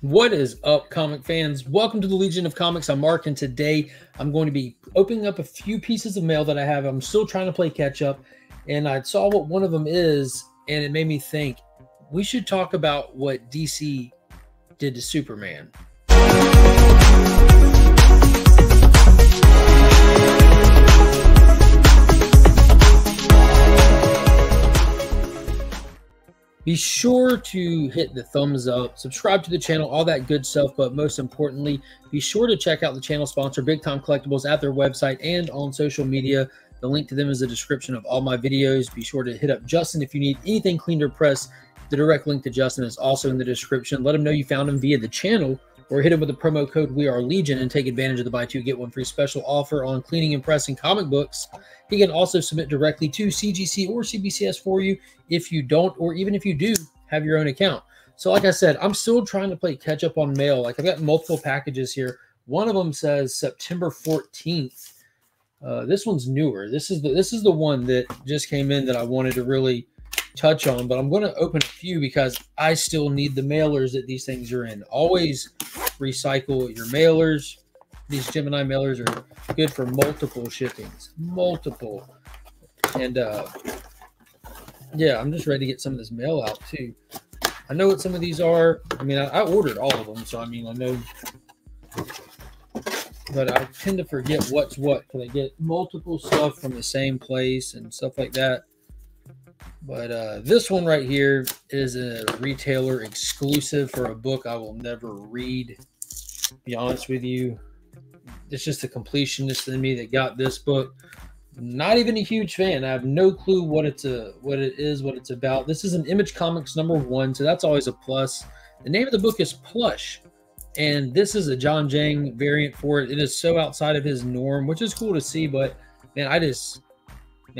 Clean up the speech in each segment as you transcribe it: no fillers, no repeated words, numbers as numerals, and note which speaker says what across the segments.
Speaker 1: What is up, comic fans? Welcome to the Legion of Comics. I'm Mark, and today I'm going to be opening up a few pieces of mail that I have. I'm still trying to play catch up, and I saw what one of them is, and it made me think we should talk about what DC did to Superman. Be sure to hit the thumbs up, subscribe to the channel, all that good stuff. But most importantly, be sure to check out the channel sponsor, Big Time Collectibles, at their website and on social media. The link to them is in the description of all my videos. Be sure to hit up Justin if you need anything cleaned or pressed. The direct link to Justin is also in the description. Let him know you found him via the channel, or hit him with the promo code We Are Legion and take advantage of the buy two get one free special offer on cleaning and pressing comic books. He can also submit directly to CGC or CBCS for you if you don't, or even if you do have your own account. So like I said, I'm still trying to play catch up on mail. Like, I've got multiple packages here. One of them says September 14th. This one's newer. This is the one that just came in that I wanted to really touch on, but I'm going to open a few because I still need the mailers that these things are in. Always recycle your mailers. These Gemini mailers are good for multiple shippings, multiple. And yeah, I'm just ready to get some of this mail out too. I know what some of these are. I mean, I ordered all of them, so I mean, I know, but I tend to forget what's what because I get multiple stuff from the same place and stuff like that. But this one right here is a retailer exclusive for a book I will never read, to be honest with you. It's just a completionist in me that got this book. Not even a huge fan. I have no clue what it is, what it's about. This is an Image Comics #1, so that's always a plus. The name of the book is Plush, and this is a John Jang variant for it. It is so outside of his norm, which is cool to see, but man,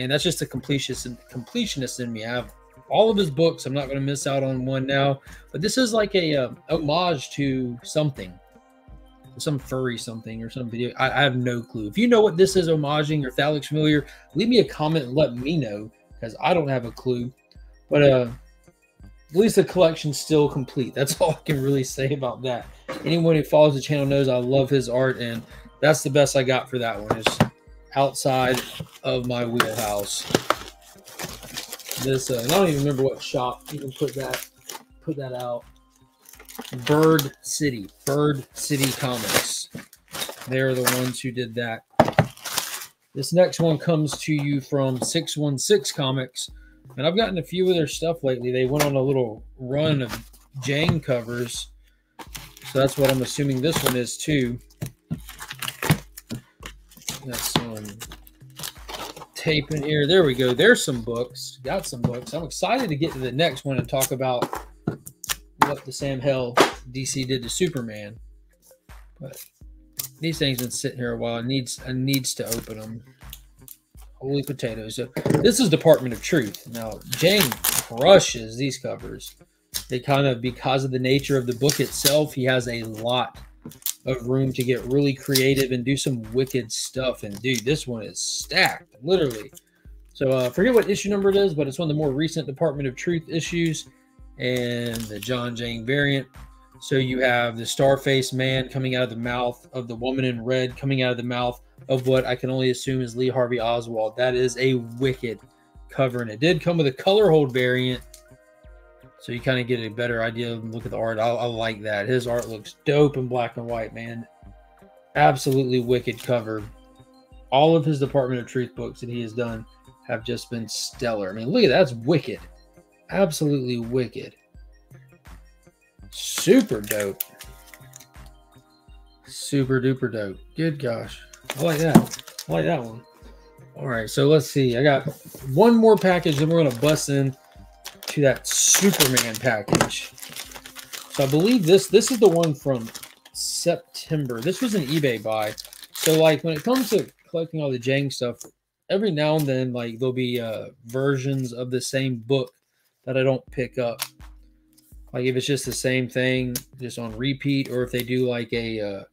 Speaker 1: that's just a completionist in me. I have all of his books. I'm not going to miss out on one now, but this is like a homage to something. Some furry something or some video. I have no clue. If you know what this is homaging, or if that looks familiar, leave me a comment and let me know, because I don't have a clue. But at least the collection's still complete. That's all I can really say about that. Anyone who follows the channel knows I love his art, and that's the best I got for that one. It's outside of my wheelhouse. This I don't even remember what shop even put that out. Bird City Comics. They're the ones who did that. This next one comes to you from 616 Comics, and I've gotten a few of their stuff lately. They went on a little run of Jang covers, so that's what I'm assuming this one is too. Got some tape in here. There we go. There's some books. Got some books. I'm excited to get to the next one and talk about what the Sam Hell DC did to Superman. But these things been sitting here a while. I needs to open them. Holy potatoes. So this is Department of Truth. Now, Jang crushes these covers. They kind of, because of the nature of the book itself, he has a lot of room to get really creative and do some wicked stuff. And dude, this one is stacked, literally. So I forget what issue number it is, but it's one of the more recent Department of Truth issues, and the John Jang variant. So you have the Star-Faced Man coming out of the mouth of the woman in red, coming out of the mouth of what I can only assume is Lee Harvey Oswald. That is a wicked cover, and it did come with a color hold variant, so you kind of get a better idea of look at the art. I like that. His art looks dope in black and white, man. Absolutely wicked cover. All of his Department of Truth books that he has done have just been stellar. I mean, look at that. That's wicked. Absolutely wicked. Super dope. Super duper dope. Good gosh. I like that. I like that one. All right, so let's see. I got one more package, then we're going to bust in to that Superman package. So I believe this is the one from September. This was an eBay buy. So like when it comes to collecting all the Jang stuff, every now and then like there'll be versions of the same book that I don't pick up. Like if it's just the same thing, just on repeat, or if they do like a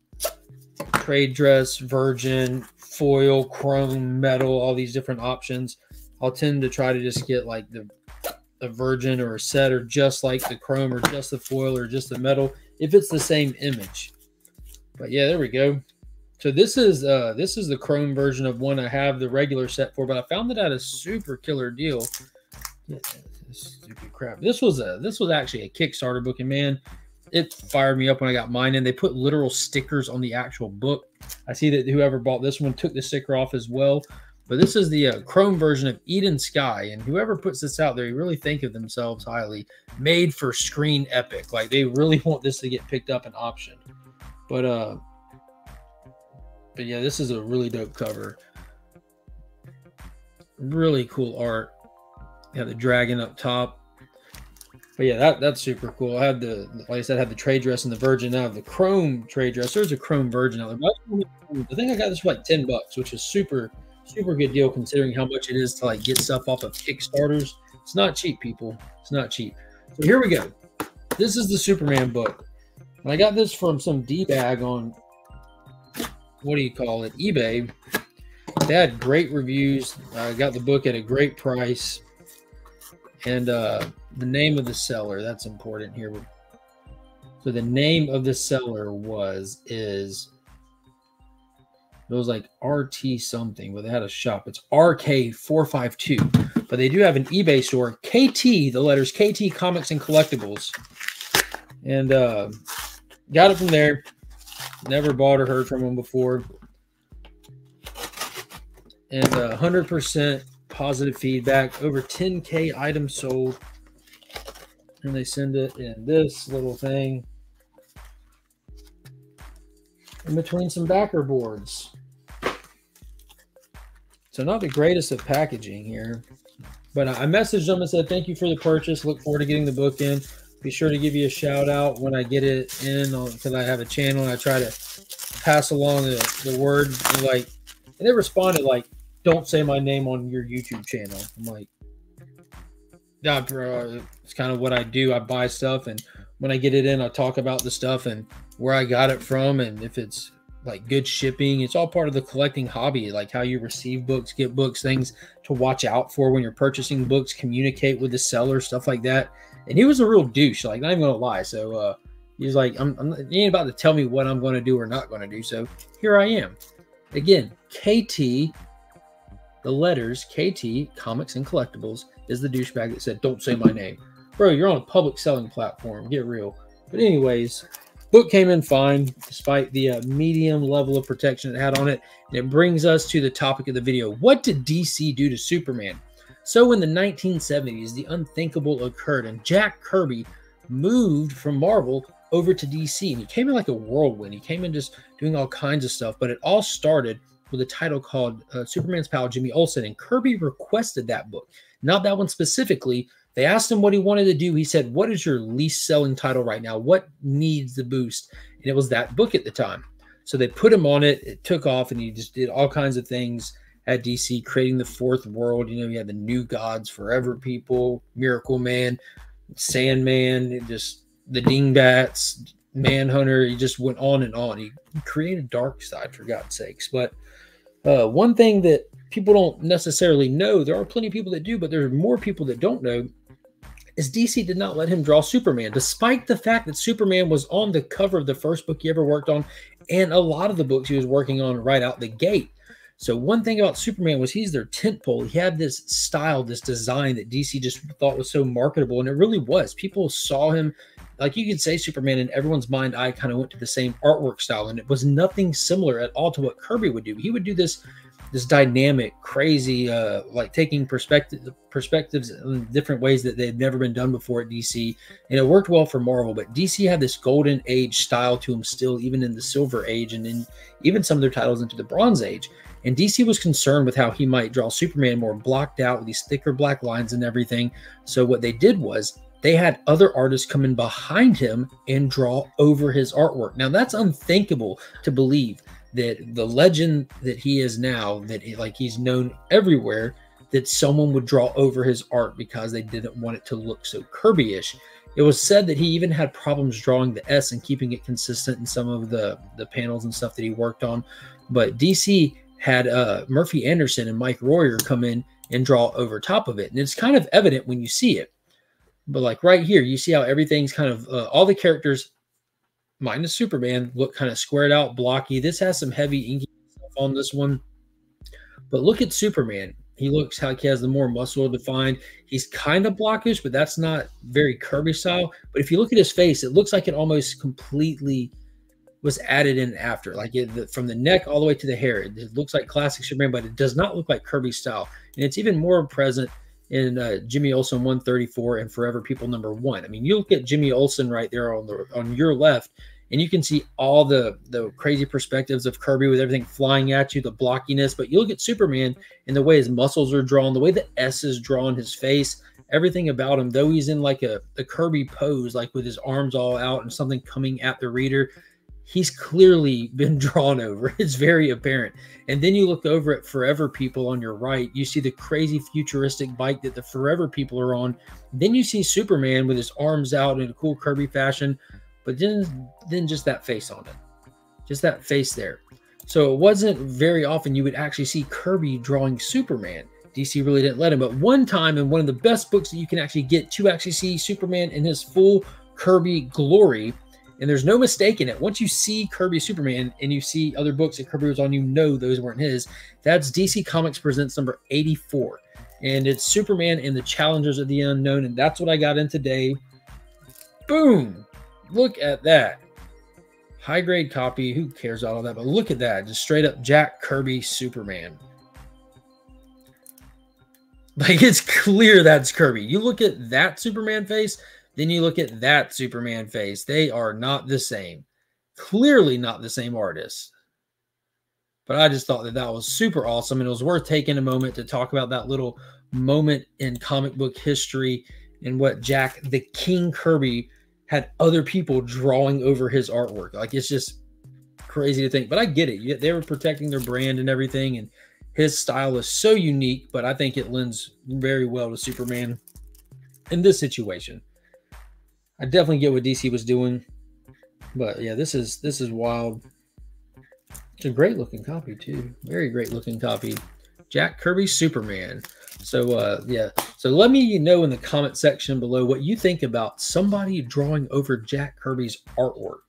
Speaker 1: trade dress, virgin, foil, chrome, metal, all these different options, I'll tend to try to just get like the virgin or a set, or just like the chrome, or just the foil, or just the metal. if it's the same image. But yeah, there we go. So this is the Chrome version of one I have the regular set for, but I found it at a super killer deal. Yeah, stupid crap. This was actually a Kickstarter book, and man, it fired me up when I got mine in. They put literal stickers on the actual book. I see that whoever bought this one took the sticker off as well. But this is the Chrome version of Eden Sky, and whoever puts this out there, you really think of themselves highly. Made for screen epic. Like, they really want this to get picked up and optioned. But yeah, this is a really dope cover. Really cool art. Yeah, the dragon up top. But yeah, that's super cool. I had like I said, I had the trade dress and the Virgin. Now the Chrome trade dress. There's a Chrome Virgin out there. I think I got this for like $10, which is super good deal considering how much it is to like get stuff off of Kickstarters. It's not cheap, people. It's not cheap. So here we go. This is the Superman book. I got this from some D-bag on, what do you call it, eBay. They had great reviews. I got the book at a great price. And the name of the seller, that's important here. So the name of the seller it was like RT something, but they had a shop. It's RK452. But they do have an eBay store, KT, the letters KT Comics and Collectibles. And got it from there. Never bought or heard from them before. And 100% positive feedback. Over 10K items sold. And they send it in this little thing in between some backer boards. So not the greatest of packaging here. But I messaged them and said, thank you for the purchase. Look forward to getting the book in. Be sure to give you a shout out when I get it in, because I have a channel and I try to pass along the word. And they responded like, don't say my name on your YouTube channel. I'm like, nah, bro, it's kind of what I do. I buy stuff, and when I get it in, I talk about the stuff and where I got it from, and if it's like good shipping. It's all part of the collecting hobby, like how you receive books, get books, things to watch out for when you're purchasing books, communicate with the seller, stuff like that. And he was a real douche, like, not even gonna lie. So he's like, he ain't about to tell me what I'm going to do or not going to do. So here I am. Again, KT, the letters KT, Comics and Collectibles, is the douchebag that said, don't say my name. Bro, you're on a public selling platform. Get real. But anyways, book came in fine, despite the medium level of protection it had on it. And it brings us to the topic of the video. What did DC do to Superman? So in the 1970s, the unthinkable occurred, and Jack Kirby moved from Marvel over to DC. And he came in like a whirlwind. He came in just doing all kinds of stuff. But it all started with a title called Superman's Pal, Jimmy Olsen. And Kirby requested that book. Not that one specifically. They asked him what he wanted to do. He said, what is your least selling title right now? What needs the boost? And it was that book at the time. So they put him on it. It took off, and he just did all kinds of things at DC, creating the fourth world. You know, he had the New Gods, Forever People, Miracle Man, Sandman, just the Dingbats, Manhunter. He just went on and on. He created Darkseid, for God's sakes. But one thing that people don't necessarily know, there are plenty of people that do, but there are more people that don't know, is DC did not let him draw Superman, despite the fact that Superman was on the cover of the first book he ever worked on, and a lot of the books he was working on right out the gate. So one thing about Superman was he's their tentpole. He had this style, this design that DC just thought was so marketable, and it really was. People saw him, like you could say Superman, in everyone's mind eye kind of went to the same artwork style, and it was nothing similar at all to what Kirby would do. He would do this dynamic, crazy, like taking perspectives in different ways that they'd never been done before at DC. And it worked well for Marvel, but DC had this golden age style to them still, even in the Silver Age, and in even some of their titles into the Bronze Age. And DC was concerned with how he might draw Superman more blocked out with these thicker black lines and everything. So what they did was they had other artists come in behind him and draw over his artwork. Now that's unthinkable to believe, that the legend that he is now, that he's known everywhere, that someone would draw over his art because they didn't want it to look so Kirby-ish. It was said that he even had problems drawing the S and keeping it consistent in some of the panels and stuff that he worked on. But DC had Murphy Anderson and Mike Royer come in and draw over top of it. And it's kind of evident when you see it. But like right here, you see how everything's kind of, all the characters minus Superman, look kind of squared out, blocky. This has some heavy inky stuff on this one. But look at Superman. He looks like he has the more muscle defined. He's kind of blockish, but that's not very Kirby style. But if you look at his face, it looks like it almost completely was added in after, like from the neck all the way to the hair. It looks like classic Superman, but it does not look like Kirby style. And it's even more present in Jimmy Olsen 134 and Forever People #1. I mean, you look at Jimmy Olsen right there on your left, and you can see all the crazy perspectives of Kirby with everything flying at you, the blockiness. But you look at Superman and the way his muscles are drawn, the way the S is drawn, his face, everything about him, though he's in like a Kirby pose, like with his arms all out and something coming at the reader, he's clearly been drawn over. It's very apparent. And then you look over at Forever People on your right, you see the crazy futuristic bike that the Forever People are on. Then you see Superman with his arms out in a cool Kirby fashion, but then just that face on it. Just that face there. So it wasn't very often you would actually see Kirby drawing Superman. DC really didn't let him. But one time in one of the best books that you can actually get to actually see Superman in his full Kirby glory, and there's no mistake in it. Once you see Kirby Superman and you see other books that Kirby was on, you know those weren't his. That's DC Comics Presents number 84. And it's Superman and the Challengers of the Unknown. And that's what I got in today. Boom. Look at that. High grade copy. Who cares about all that? But look at that. Just straight up Jack Kirby Superman. Like, it's clear that's Kirby. You look at that Superman face, then you look at that Superman face. They are not the same. Clearly not the same artist. But I just thought that that was super awesome, and it was worth taking a moment to talk about that little moment in comic book history and what Jack the King Kirby had other people drawing over his artwork. Like, it's just crazy to think. But I get it. They were protecting their brand and everything, and his style is so unique, but I think it lends very well to Superman in this situation. I definitely get what DC was doing, but yeah, this is wild. It's a great looking copy too. Very great looking copy. Jack Kirby Superman. So yeah. So let me know in the comment section below what you think about somebody drawing over Jack Kirby's artwork.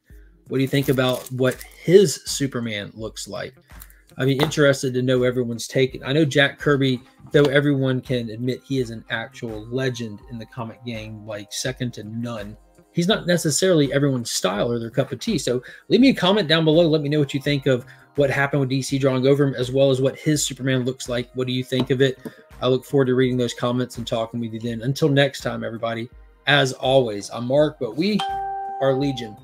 Speaker 1: What do you think about what his Superman looks like? I'd be interested to know everyone's take. I know Jack Kirby, though everyone can admit he is an actual legend in the comic game, like second to none. He's not necessarily everyone's style or their cup of tea. So leave me a comment down below. Let me know what you think of what happened with DC drawing over him, as well as what his Superman looks like. What do you think of it? I look forward to reading those comments and talking with you then. Until next time, everybody, as always, I'm Mark, but we are Legion.